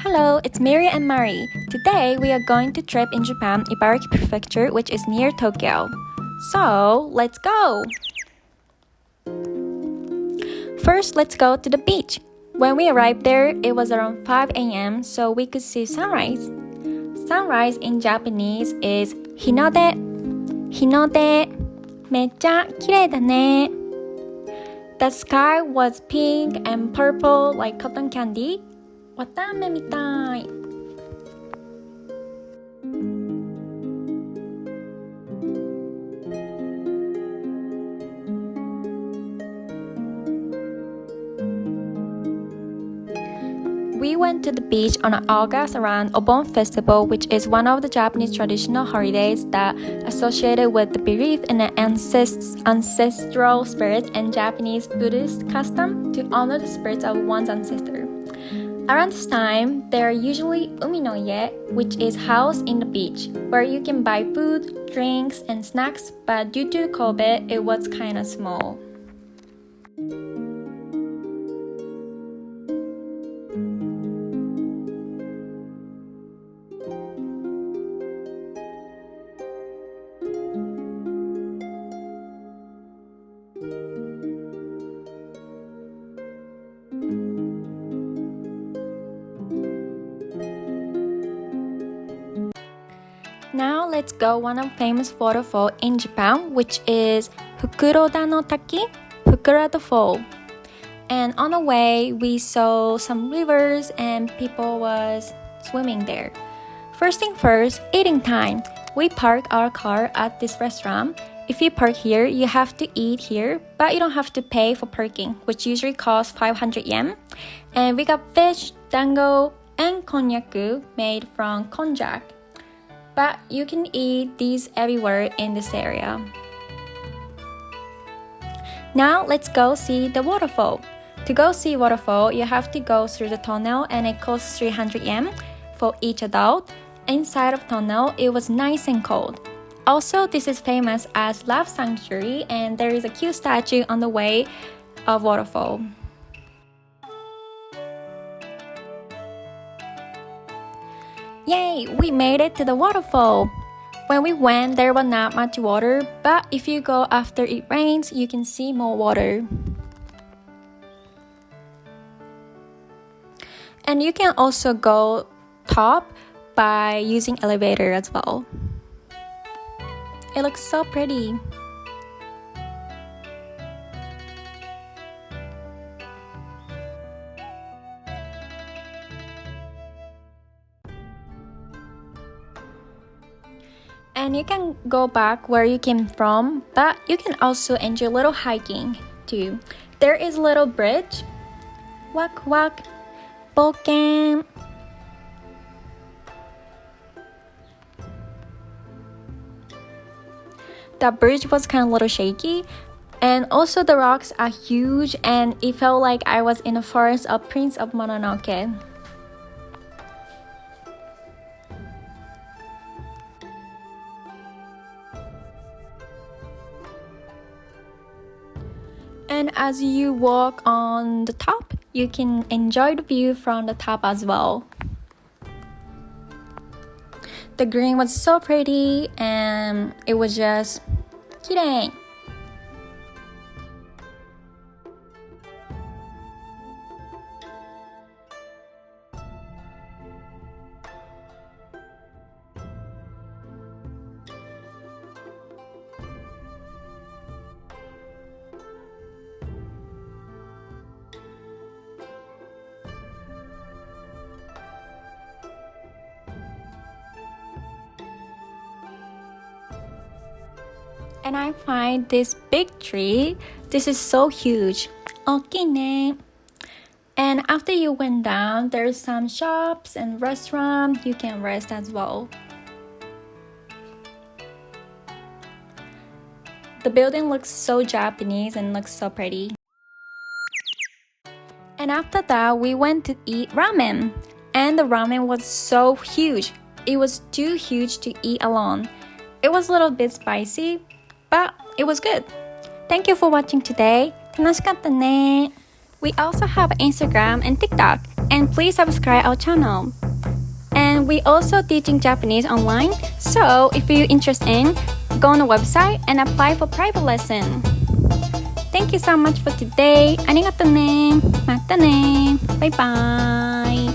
Hello, it's Mily&Marii. Today we are going to trip in Japan, Ibaraki Prefecture, which is near Tokyo. So, let's go! First, let's go to the beach. When we arrived there, it was around 5 a.m. so we could see sunrise. Sunrise in Japanese is hinode. Hinode. めっちゃ綺麗だね. The sky was pink and purple like cotton candy. 綿飴みたい. We went to the beach on August around Obon Festival, which is one of the Japanese traditional holidays that associated with the belief in the ancestral spirits and Japanese Buddhist custom to honor the spirits of one's ancestor. Around this time, there are usually uminoye, which is house in the beach, where you can buy food, drinks, and snacks, but due to COVID, it was kind of small. Now let's go one of famous waterfall in Japan, which is Fukuroda no Taki, Fukuroda Falls. And on the way, we saw some rivers and people was swimming there. First thing first, eating time. We park our car at this restaurant. If you park here, you have to eat here, but you don't have to pay for parking, which usually costs 500 yen. And we got fish, dango, and konnyaku made from konjac. But you can eat these everywhere in this area. Now let's go see the waterfall. To go see waterfall, you have to go through the tunnel and it costs 300 yen for each adult. Inside of tunnel, it was nice and cold. Also, this is famous as Love Sanctuary and there is a cute statue on the way of waterfall. Yay! We made it to the waterfall! When we went, there was not much water, but if you go after it rains, you can see more water. And you can also go top by using elevator as well. It looks so pretty. And you can go back where you came from, but you can also enjoy a little hiking too. There is a little bridge. Walk, walk, boken. The bridge was kind of a little shaky, and also the rocks are huge, and it felt like I was in the forest of Prince of Mononoke. And as you walk on the top, you can enjoy the view from the top as well. The green was so pretty and it was just kirei. And I find this big tree. This is so huge. 大きいね. And after you went down, there's some shops and restaurants. You can rest as well. The building looks so Japanese and looks so pretty. And after that, we went to eat ramen. And the ramen was so huge. It was too huge to eat alone. It was a little bit spicy, but it was good. Thank you for watching today. 楽しかったね. We also have Instagram and TikTok. And please subscribe our channel. And we also teaching Japanese online. So if you're interested in, go on the website and apply for private lesson. Thank you so much for today. ありがとね。またね。バイバイ。